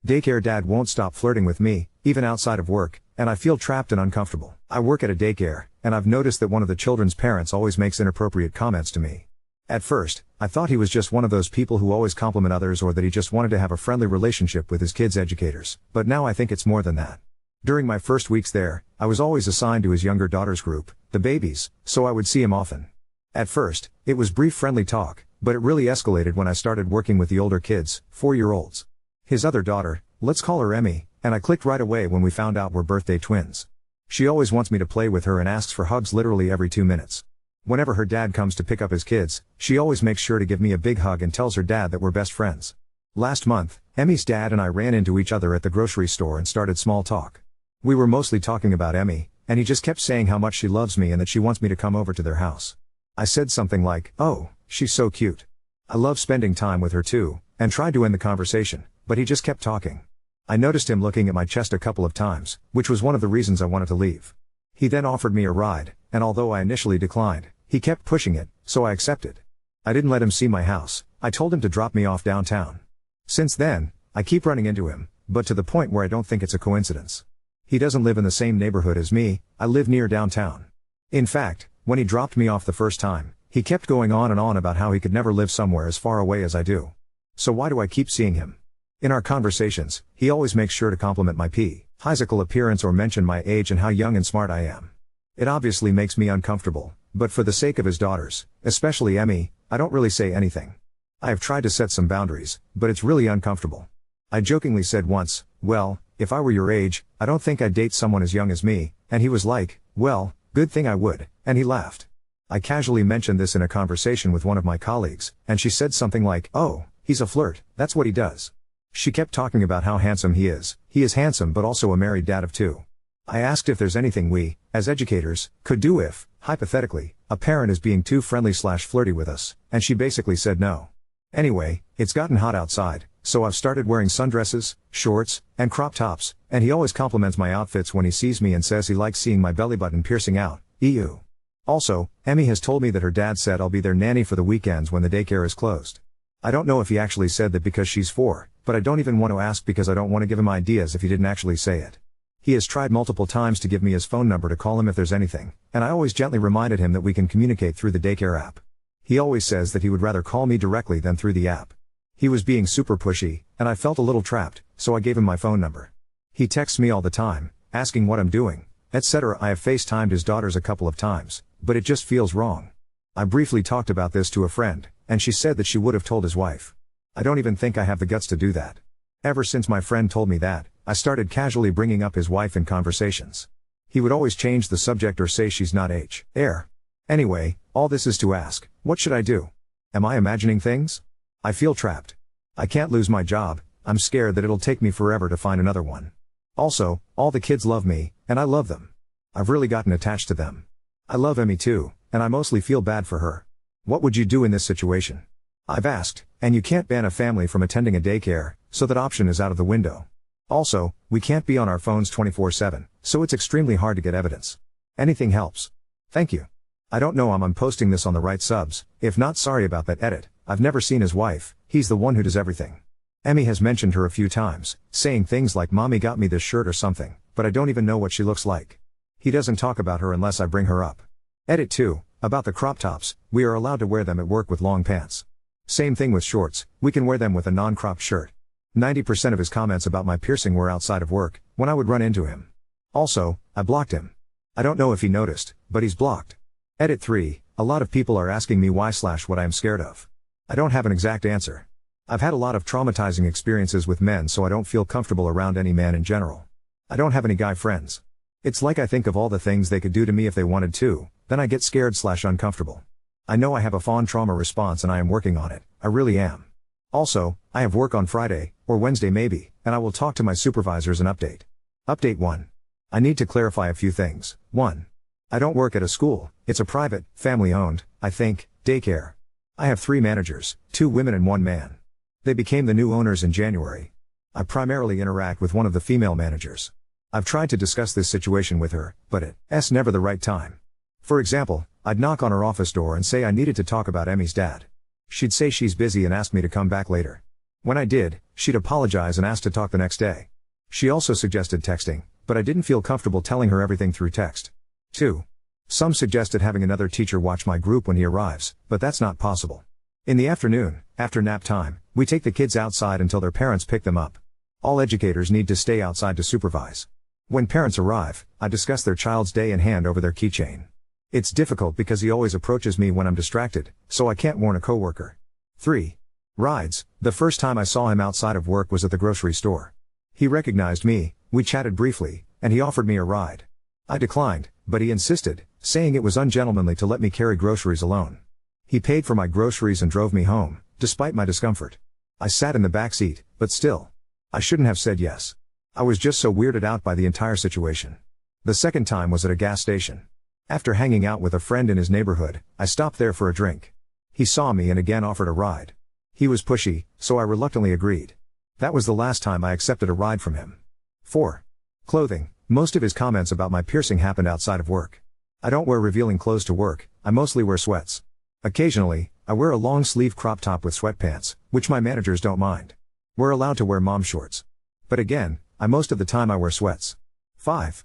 Daycare dad won't stop flirting with me, even outside of work, and I feel trapped and uncomfortable. I work at a daycare, and I've noticed that one of the children's parents always makes inappropriate comments to me. At first, I thought he was just one of those people who always compliment others or that he just wanted to have a friendly relationship with his kids' educators, but now I think it's more than that. During my first weeks there, I was always assigned to his younger daughter's group, the babies, so I would see him often. At first, it was brief friendly talk, but it really escalated when I started working with the older kids, 4-year-olds. His other daughter, let's call her Emmy, and I clicked right away when we found out we're birthday twins. She always wants me to play with her and asks for hugs literally every 2 minutes. Whenever her dad comes to pick up his kids, she always makes sure to give me a big hug and tells her dad that we're best friends. Last month, Emmy's dad and I ran into each other at the grocery store and started small talk. We were mostly talking about Emmy, and he just kept saying how much she loves me and that she wants me to come over to their house. I said something like, "Oh, she's so cute. I love spending time with her too," and tried to end the conversation, but he just kept talking. I noticed him looking at my chest a couple of times, which was one of the reasons I wanted to leave. He then offered me a ride, and although I initially declined, he kept pushing it, so I accepted. I didn't let him see my house. I told him to drop me off downtown. Since then, I keep running into him, but to the point where I don't think it's a coincidence. He doesn't live in the same neighborhood as me. I live near downtown. In fact, when he dropped me off the first time, he kept going on and on about how he could never live somewhere as far away as I do. So why do I keep seeing him? In our conversations, he always makes sure to compliment my physical appearance or mention my age and how young and smart I am. It obviously makes me uncomfortable, but for the sake of his daughters, especially Emmy, I don't really say anything. I have tried to set some boundaries, but it's really uncomfortable. I jokingly said once, "Well, if I were your age, I don't think I'd date someone as young as me," and he was like, "Well, good thing I would," and he laughed. I casually mentioned this in a conversation with one of my colleagues, and she said something like, "Oh, he's a flirt, that's what he does." She kept talking about how handsome he is. He is handsome but also a married dad of 2. I asked if there's anything we, as educators, could do if, hypothetically, a parent is being too friendly/flirty with us, and she basically said no. Anyway, it's gotten hot outside, so I've started wearing sundresses, shorts, and crop tops, and he always compliments my outfits when he sees me and says he likes seeing my belly button piercing out. Ew. Also, Emmy has told me that her dad said I'll be their nanny for the weekends when the daycare is closed. I don't know if he actually said that because she's 4, but I don't even want to ask because I don't want to give him ideas if he didn't actually say it. He has tried multiple times to give me his phone number to call him if there's anything, and I always gently reminded him that we can communicate through the daycare app. He always says that he would rather call me directly than through the app. He was being super pushy, and I felt a little trapped, so I gave him my phone number. He texts me all the time, asking what I'm doing, etc. I have FaceTimed his daughters a couple of times, but it just feels wrong. I briefly talked about this to a friend, and she said that she would have told his wife. I don't even think I have the guts to do that. Ever since my friend told me that, I started casually bringing up his wife in conversations. He would always change the subject or say she's not Air. Anyway, all this is to ask, what should I do? Am I imagining things? I feel trapped. I can't lose my job. I'm scared that it'll take me forever to find another one. Also, all the kids love me, and I love them. I've really gotten attached to them. I love Emmy too, and I mostly feel bad for her. What would you do in this situation? I've asked, and you can't ban a family from attending a daycare, so that option is out of the window. Also, we can't be on our phones 24/7, so it's extremely hard to get evidence. Anything helps. Thank you. I don't know I'm posting this on the right subs. If not, sorry about that. Edit. I've never seen his wife. He's the one who does everything. Emmy has mentioned her a few times, saying things like "Mommy got me this shirt" or something, but I don't even know what she looks like. He doesn't talk about her unless I bring her up. Edit 2. About the crop tops, we are allowed to wear them at work with long pants. Same thing with shorts, we can wear them with a non-cropped shirt. 90% of his comments about my piercing were outside of work, when I would run into him. Also, I blocked him. I don't know if he noticed, but he's blocked. Edit 3. A lot of people are asking me why/what I am scared of. I don't have an exact answer. I've had a lot of traumatizing experiences with men, so I don't feel comfortable around any man in general. I don't have any guy friends. It's like I think of all the things they could do to me if they wanted to, then I get scared/uncomfortable. I know I have a fawn trauma response and I am working on it, I really am. Also, I have work on Friday, or Wednesday maybe, and I will talk to my supervisors and update. Update 1. I need to clarify a few things. 1. I don't work at a school, it's a private, family-owned, I think, daycare. I have 3 managers, 2 women and 1 man. They became the new owners in January. I primarily interact with one of the female managers. I've tried to discuss this situation with her, but it's never the right time. For example, I'd knock on her office door and say I needed to talk about Emmy's dad. She'd say she's busy and ask me to come back later. When I did, she'd apologize and ask to talk the next day. She also suggested texting, but I didn't feel comfortable telling her everything through text. 2. Some suggested having another teacher watch my group when he arrives, but that's not possible. In the afternoon, after nap time, we take the kids outside until their parents pick them up. All educators need to stay outside to supervise. When parents arrive, I discuss their child's day and hand over their keychain. It's difficult because he always approaches me when I'm distracted, so I can't warn a coworker. 3. Rides. The first time I saw him outside of work was at the grocery store. He recognized me, we chatted briefly, and he offered me a ride. I declined, but he insisted, saying it was ungentlemanly to let me carry groceries alone. He paid for my groceries and drove me home, despite my discomfort. I sat in the back seat, but still. I shouldn't have said yes. I was just so weirded out by the entire situation. The second time was at a gas station. After hanging out with a friend in his neighborhood, I stopped there for a drink. He saw me and again offered a ride. He was pushy, so I reluctantly agreed. That was the last time I accepted a ride from him. 4. Clothing. Most of his comments about my piercing happened outside of work. I don't wear revealing clothes to work, I mostly wear sweats. Occasionally, I wear a long-sleeve crop top with sweatpants, which my managers don't mind. We're allowed to wear mom shorts. But again, most of the time I wear sweats. 5.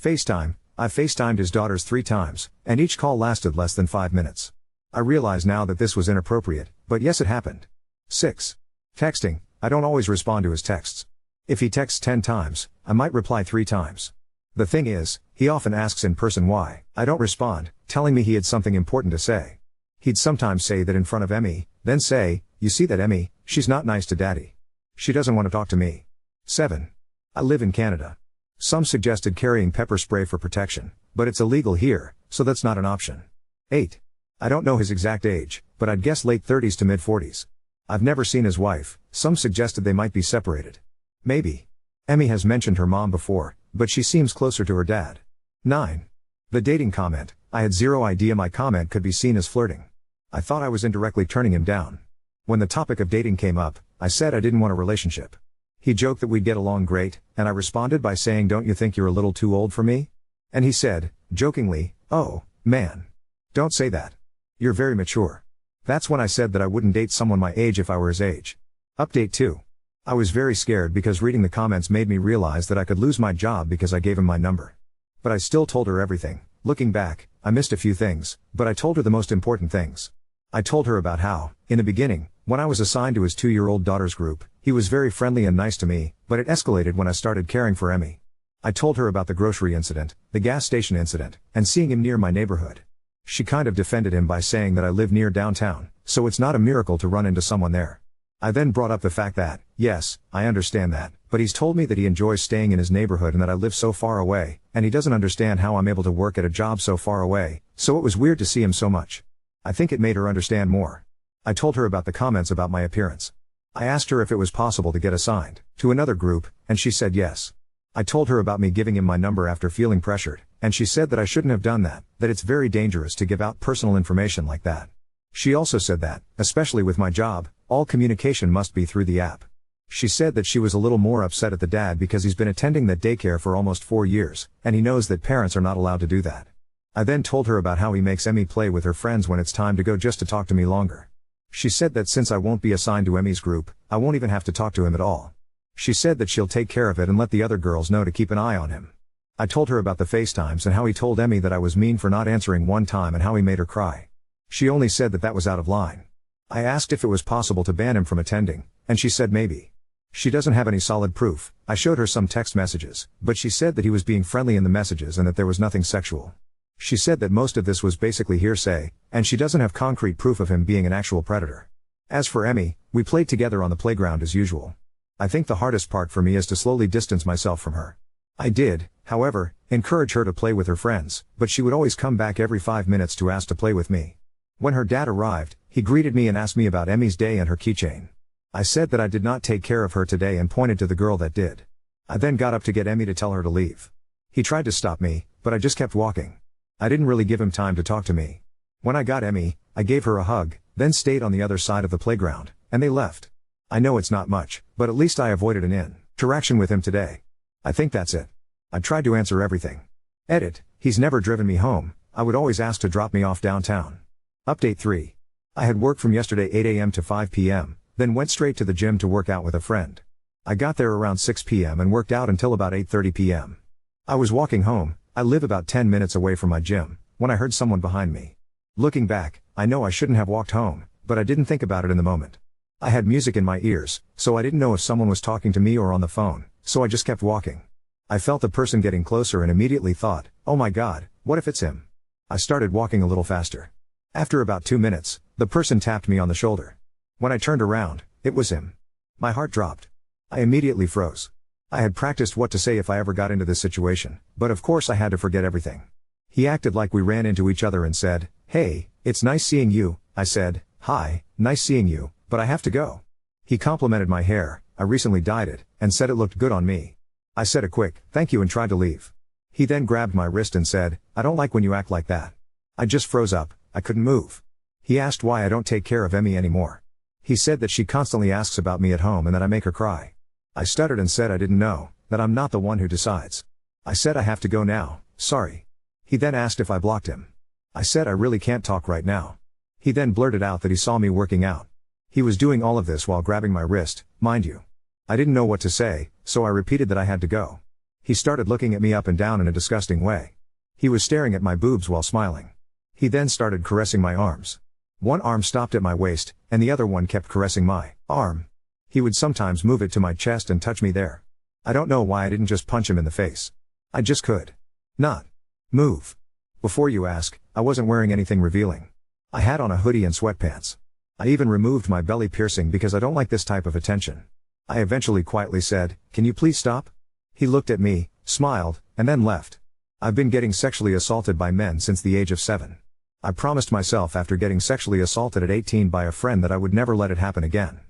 FaceTime. I've FaceTimed his daughters 3 times, and each call lasted less than 5 minutes. I realize now that this was inappropriate, but yes, it happened. 6. Texting. I don't always respond to his texts. If he texts 10 times, I might reply 3 times. The thing is, he often asks in person why I don't respond, telling me he had something important to say. He'd sometimes say that in front of Emmy, then say, "You see that Emmy, she's not nice to daddy. She doesn't want to talk to me." 7. I live in Canada. Some suggested carrying pepper spray for protection, but it's illegal here, so that's not an option. 8. I don't know his exact age, but I'd guess late 30s to mid 40s. I've never seen his wife, some suggested they might be separated. Maybe. Emmy has mentioned her mom before, but she seems closer to her dad. 9. The dating comment. I had zero idea my comment could be seen as flirting. I thought I was indirectly turning him down. When the topic of dating came up, I said I didn't want a relationship. He joked that we'd get along great, and I responded by saying, "Don't you think you're a little too old for me?" And he said, jokingly, "Oh, man. Don't say that. You're very mature." That's when I said that I wouldn't date someone my age if I were his age. Update 2. I was very scared because reading the comments made me realize that I could lose my job because I gave him my number. But I still told her everything. Looking back, I missed a few things, but I told her the most important things. I told her about how, in the beginning, when I was assigned to his 2-year-old daughter's group, he was very friendly and nice to me, but it escalated when I started caring for Emmy. I told her about the grocery incident, the gas station incident, and seeing him near my neighborhood. She kind of defended him by saying that I live near downtown, so it's not a miracle to run into someone there. I then brought up the fact that, yes, I understand that, but he's told me that he enjoys staying in his neighborhood and that I live so far away, and he doesn't understand how I'm able to work at a job so far away, so it was weird to see him so much. I think it made her understand more. I told her about the comments about my appearance. I asked her if it was possible to get assigned to another group, and she said yes. I told her about me giving him my number after feeling pressured, and she said that I shouldn't have done that it's very dangerous to give out personal information like that. She also said that, especially with my job, all communication must be through the app. She said that she was a little more upset at the dad because he's been attending that daycare for almost 4 years, and he knows that parents are not allowed to do that. I then told her about how he makes Emmy play with her friends when it's time to go just to talk to me longer. She said that since I won't be assigned to Emmy's group, I won't even have to talk to him at all. She said that she'll take care of it and let the other girls know to keep an eye on him. I told her about the FaceTimes and how he told Emmy that I was mean for not answering one time and how he made her cry. She only said that was out of line. I asked if it was possible to ban him from attending, and she said maybe. She doesn't have any solid proof. I showed her some text messages, but she said that he was being friendly in the messages and that there was nothing sexual. She said that most of this was basically hearsay, and she doesn't have concrete proof of him being an actual predator. As for Emmy, we played together on the playground as usual. I think the hardest part for me is to slowly distance myself from her. I did, however, encourage her to play with her friends, but she would always come back every 5 minutes to ask to play with me. When her dad arrived, he greeted me and asked me about Emmy's day and her keychain. I said that I did not take care of her today and pointed to the girl that did. I then got up to get Emmy to tell her to leave. He tried to stop me, but I just kept walking. I didn't really give him time to talk to me. When I got Emmy, I gave her a hug, then stayed on the other side of the playground, and they left. I know it's not much, but at least I avoided an interaction with him today. I think that's it. I tried to answer everything. Edit, he's never driven me home, I would always ask to drop me off downtown. Update 3. I had work from yesterday 8 a.m. to 5 p.m., then went straight to the gym to work out with a friend. I got there around 6 p.m. and worked out until about 8:30 p.m. I was walking home. I live about 10 minutes away from my gym, when I heard someone behind me. Looking back, I know I shouldn't have walked home, but I didn't think about it in the moment. I had music in my ears, so I didn't know if someone was talking to me or on the phone, so I just kept walking. I felt the person getting closer and immediately thought, oh my god, what if it's him? I started walking a little faster. After about 2 minutes, the person tapped me on the shoulder. When I turned around, it was him. My heart dropped. I immediately froze. I had practiced what to say if I ever got into this situation, but of course I had to forget everything. He acted like we ran into each other and said, hey, it's nice seeing you. I said, hi, nice seeing you, but I have to go. He complimented my hair, I recently dyed it, and said it looked good on me. I said a quick, thank you and tried to leave. He then grabbed my wrist and said, I don't like when you act like that. I just froze up, I couldn't move. He asked why I don't take care of Emmy anymore. He said that she constantly asks about me at home and that I make her cry. I stuttered and said I didn't know, that I'm not the one who decides. I said I have to go now, sorry. He then asked if I blocked him. I said I really can't talk right now. He then blurted out that he saw me working out. He was doing all of this while grabbing my wrist, mind you. I didn't know what to say, so I repeated that I had to go. He started looking at me up and down in a disgusting way. He was staring at my boobs while smiling. He then started caressing my arms. One arm stopped at my waist, and the other one kept caressing my arm. He would sometimes move it to my chest and touch me there. I don't know why I didn't just punch him in the face. I just could not move. Before you ask, I wasn't wearing anything revealing. I had on a hoodie and sweatpants. I even removed my belly piercing because I don't like this type of attention. I eventually quietly said, can you please stop? He looked at me, smiled, and then left. I've been getting sexually assaulted by men since the age of 7. I promised myself after getting sexually assaulted at 18 by a friend that I would never let it happen again.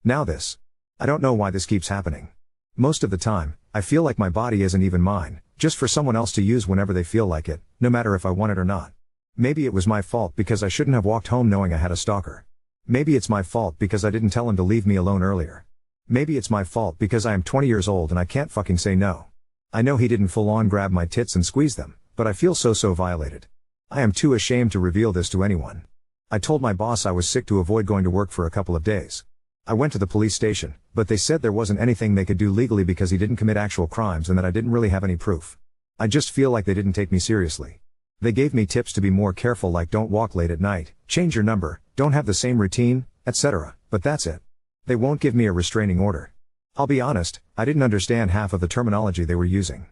Now this. I don't know why this keeps happening. Most of the time, I feel like my body isn't even mine, just for someone else to use whenever they feel like it, no matter if I want it or not. Maybe it was my fault because I shouldn't have walked home knowing I had a stalker. Maybe it's my fault because I didn't tell him to leave me alone earlier. Maybe it's my fault because I am 20 years old and I can't fucking say no. I know he didn't full on grab my tits and squeeze them, but I feel so violated. I am too ashamed to reveal this to anyone. I told my boss I was sick to avoid going to work for a couple of days. I went to the police station, but they said there wasn't anything they could do legally because he didn't commit actual crimes and that I didn't really have any proof. I just feel like they didn't take me seriously. They gave me tips to be more careful, like don't walk late at night, change your number, don't have the same routine, etc., but that's it. They won't give me a restraining order. I'll be honest, I didn't understand half of the terminology they were using.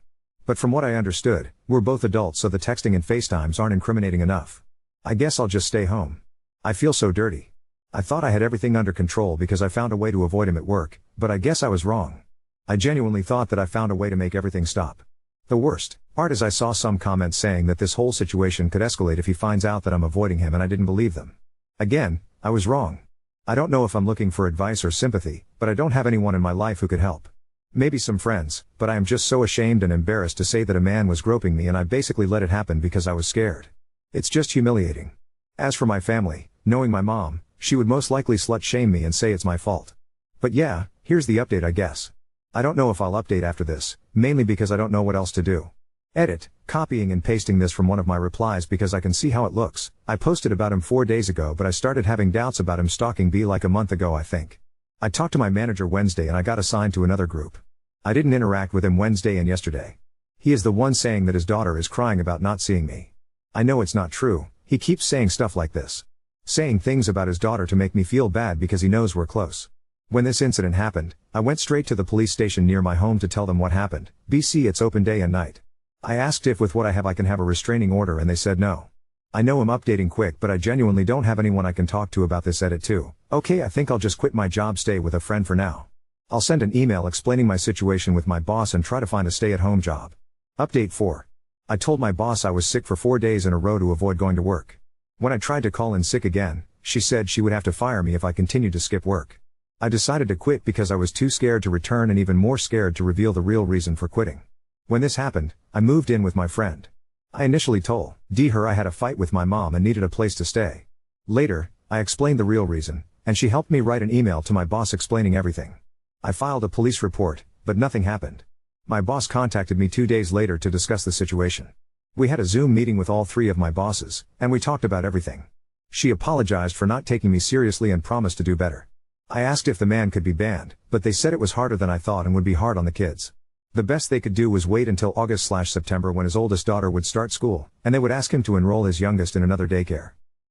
But from what I understood, we're both adults, so the texting and FaceTimes aren't incriminating enough. I guess I'll just stay home. I feel so dirty. I thought I had everything under control because I found a way to avoid him at work, but I guess I was wrong. I genuinely thought that I found a way to make everything stop. The worst part is I saw some comments saying that this whole situation could escalate if he finds out that I'm avoiding him, and I didn't believe them. Again, I was wrong. I don't know if I'm looking for advice or sympathy, but I don't have anyone in my life who could help. Maybe some friends, but I am just so ashamed and embarrassed to say that a man was groping me and I basically let it happen because I was scared. It's just humiliating. As for my family, knowing my mom, she would most likely slut shame me and say it's my fault. But yeah, here's the update, I guess. I don't know if I'll update after this, mainly because I don't know what else to do. Edit, copying and pasting this from one of my replies because I can see how it looks. I posted about him 4 days ago, but I started having doubts about him stalking me like a month ago, I think. I talked to my manager Wednesday and I got assigned to another group. I didn't interact with him Wednesday and yesterday. He is the one saying that his daughter is crying about not seeing me. I know it's not true, he keeps saying stuff like this. Saying things about his daughter to make me feel bad because he knows we're close. When this incident happened, I went straight to the police station near my home to tell them what happened. BC, it's open day and night. I asked if with what I have I can have a restraining order and they said no. I know I'm updating quick, but I genuinely don't have anyone I can talk to about this. Edit too. Okay, I think I'll just quit my job, stay with a friend for now. I'll send an email explaining my situation with my boss and try to find a stay-at-home job. Update 4. I told my boss I was sick for 4 days in a row to avoid going to work. When I tried to call in sick again, she said she would have to fire me if I continued to skip work. I decided to quit because I was too scared to return and even more scared to reveal the real reason for quitting. When this happened, I moved in with my friend. I initially told her I had a fight with my mom and needed a place to stay. Later, I explained the real reason, and she helped me write an email to my boss explaining everything. I filed a police report, but nothing happened. My boss contacted me 2 days later to discuss the situation. We had a Zoom meeting with all 3 of my bosses, and we talked about everything. She apologized for not taking me seriously and promised to do better. I asked if the man could be banned, but they said it was harder than I thought and would be hard on the kids. The best they could do was wait until August/September when his oldest daughter would start school, and they would ask him to enroll his youngest in another daycare.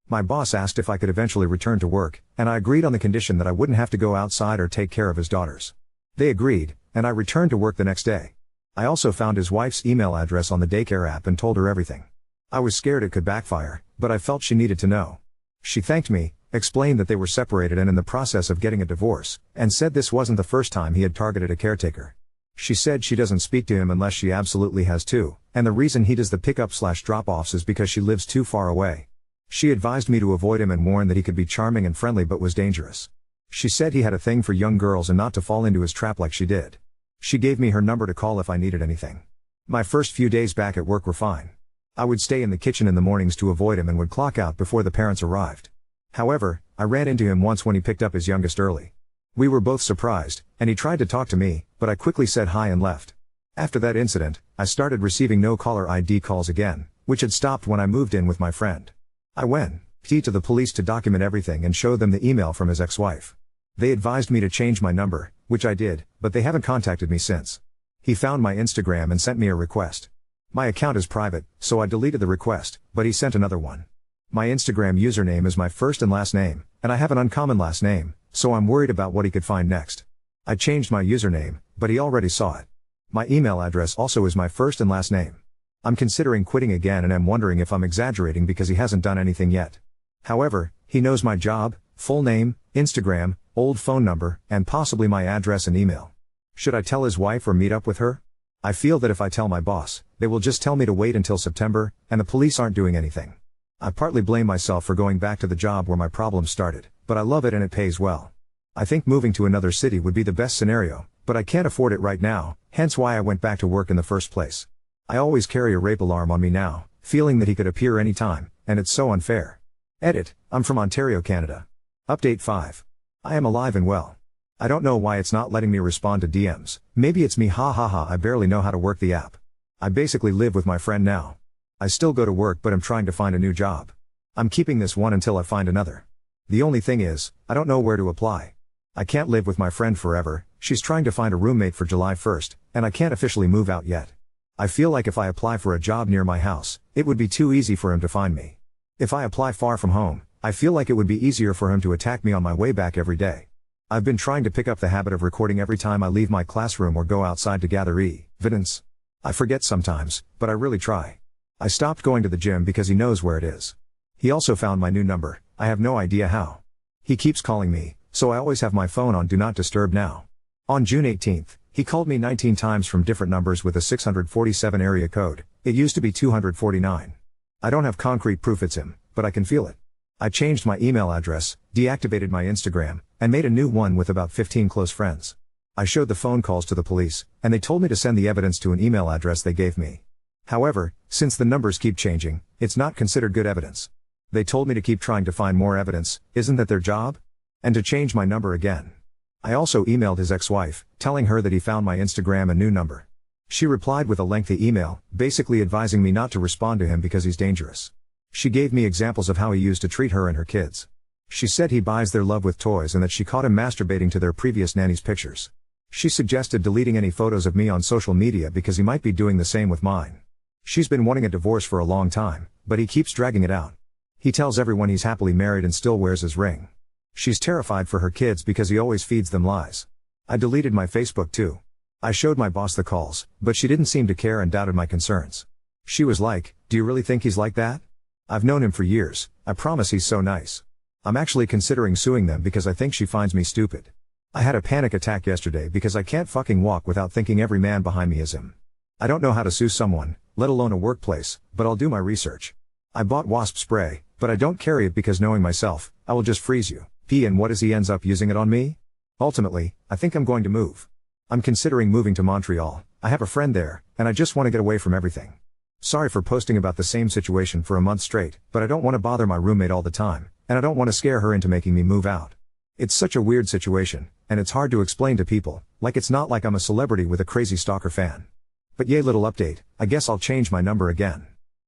My boss asked if I could eventually return to work, and I agreed on the condition that I wouldn't have to go outside or take care of his daughters. They agreed, and I returned to work the next day. I also found his wife's email address on the Daycare app and told her everything. I was scared it could backfire, but I felt she needed to know. She thanked me, explained that they were separated and in the process of getting a divorce, and said this wasn't the first time he had targeted a caretaker. She said she doesn't speak to him unless she absolutely has to, and the reason he does the pickup/drop-offs is because she lives too far away. She advised me to avoid him and warned that he could be charming and friendly but was dangerous. She said he had a thing for young girls and not to fall into his trap like she did. She gave me her number to call if I needed anything. My first few days back at work were fine. I would stay in the kitchen in the mornings to avoid him and would clock out before the parents arrived. However, I ran into him once when he picked up his youngest early. We were both surprised, and he tried to talk to me, but I quickly said hi and left. After that incident, I started receiving no caller ID calls again, which had stopped when I moved in with my friend. I went to the police to document everything and show them the email from his ex-wife. They advised me to change my number, which I did, but they haven't contacted me since. He found my Instagram and sent me a request. My account is private, so I deleted the request, but he sent another one. My Instagram username is my first and last name, and I have an uncommon last name, so I'm worried about what he could find next. I changed my username, but he already saw it. My email address also is my first and last name. I'm considering quitting again and I'm wondering if I'm exaggerating because he hasn't done anything yet. However, he knows my job, full name, Instagram, old phone number, and possibly my address and email. Should I tell his wife or meet up with her? I feel that if I tell my boss, they will just tell me to wait until September, and the police aren't doing anything. I partly blame myself for going back to the job where my problems started, but I love it and it pays well. I think moving to another city would be the best scenario, but I can't afford it right now, hence why I went back to work in the first place. I always carry a rape alarm on me now, feeling that he could appear anytime, and it's so unfair. Edit, I'm from Ontario, Canada. Update 5. I am alive and well. I don't know why it's not letting me respond to DMs, maybe it's me, I barely know how to work the app. I basically live with my friend now. I still go to work but I'm trying to find a new job. I'm keeping this one until I find another. The only thing is, I don't know where to apply. I can't live with my friend forever, she's trying to find a roommate for July 1st, and I can't officially move out yet. I feel like if I apply for a job near my house, it would be too easy for him to find me. If I apply far from home, I feel like it would be easier for him to attack me on my way back every day. I've been trying to pick up the habit of recording every time I leave my classroom or go outside to gather evidence. I forget sometimes, but I really try. I stopped going to the gym because he knows where it is. He also found my new number, I have no idea how. He keeps calling me, so I always have my phone on Do Not Disturb now. On June 18th, he called me 19 times from different numbers with a 647 area code, it used to be 249. I don't have concrete proof it's him, but I can feel it. I changed my email address, deactivated my Instagram, and made a new one with about 15 close friends. I showed the phone calls to the police, and they told me to send the evidence to an email address they gave me. However, since the numbers keep changing, it's not considered good evidence. They told me to keep trying to find more evidence, isn't that their job? And to change my number again. I also emailed his ex-wife, telling her that he found my Instagram and new number. She replied with a lengthy email, basically advising me not to respond to him because he's dangerous. She gave me examples of how he used to treat her and her kids. She said he buys their love with toys and that she caught him masturbating to their previous nanny's pictures. She suggested deleting any photos of me on social media because he might be doing the same with mine. She's been wanting a divorce for a long time, but he keeps dragging it out. He tells everyone he's happily married and still wears his ring. She's terrified for her kids because he always feeds them lies. I deleted my Facebook too. I showed my boss the calls, but she didn't seem to care and doubted my concerns. She was like, "Do you really think he's like that? I've known him for years, I promise he's so nice." I'm actually considering suing them because I think she finds me stupid. I had a panic attack yesterday because I can't fucking walk without thinking every man behind me is him. I don't know how to sue someone, let alone a workplace, but I'll do my research. I bought wasp spray, but I don't carry it because knowing myself, I will just freeze you. And what if he ends up using it on me? Ultimately, I think I'm going to move. I'm considering moving to Montreal, I have a friend there, and I just want to get away from everything. Sorry for posting about the same situation for a month straight, but I don't want to bother my roommate all the time, and I don't want to scare her into making me move out. It's such a weird situation, and it's hard to explain to people, like it's not like I'm a celebrity with a crazy stalker fan. But yay, little update, I guess I'll change my number again.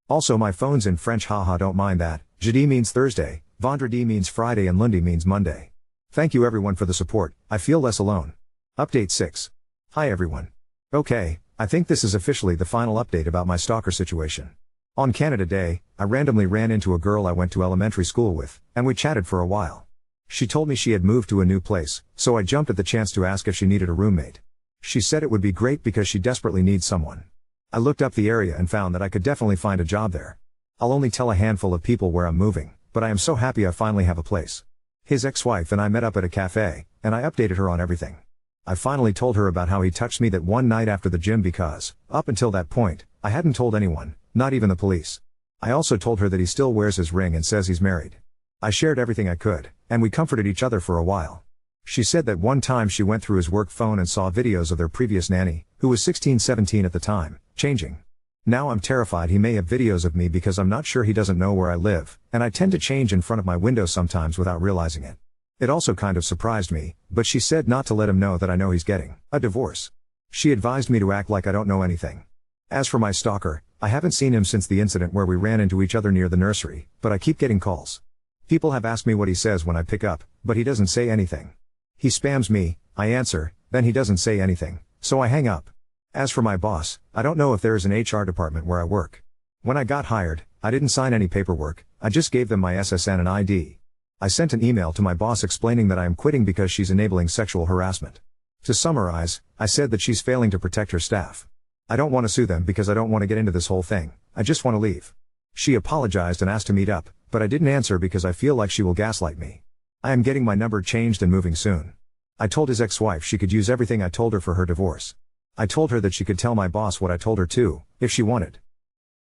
Also my phone's in French, haha, don't mind that. Jeudi means Thursday, vendredi means Friday and lundi means Monday. Thank you everyone for the support, I feel less alone. Update 6. Hi everyone. Okay, I think this is officially the final update about my stalker situation. On Canada Day, I randomly ran into a girl I went to elementary school with, and we chatted for a while. She told me she had moved to a new place, so I jumped at the chance to ask if she needed a roommate. She said it would be great because she desperately needs someone. I looked up the area and found that I could definitely find a job there. I'll only tell a handful of people where I'm moving, but I am so happy I finally have a place. His ex-wife and I met up at a cafe, and I updated her on everything. I finally told her about how he touched me that one night after the gym because, up until that point, I hadn't told anyone, not even the police. I also told her that he still wears his ring and says he's married. I shared everything I could, and we comforted each other for a while. She said that one time she went through his work phone and saw videos of their previous nanny, who was 16-17 at the time, changing. Now I'm terrified he may have videos of me because I'm not sure he doesn't know where I live, and I tend to change in front of my window sometimes without realizing it. It also kind of surprised me, but she said not to let him know that I know he's getting a divorce. She advised me to act like I don't know anything. As for my stalker, I haven't seen him since the incident where we ran into each other near the nursery, but I keep getting calls. People have asked me what he says when I pick up, but he doesn't say anything. He spams me, I answer, then he doesn't say anything, so I hang up. As for my boss, I don't know if there is an HR department where I work. When I got hired, I didn't sign any paperwork, I just gave them my SSN and ID. I sent an email to my boss explaining that I am quitting because she's enabling sexual harassment. To summarize, I said that she's failing to protect her staff. I don't want to sue them because I don't want to get into this whole thing, I just want to leave. She apologized and asked to meet up, but I didn't answer because I feel like she will gaslight me. I am getting my number changed and moving soon. I told his ex-wife she could use everything I told her for her divorce. I told her that she could tell my boss what I told her too, if she wanted.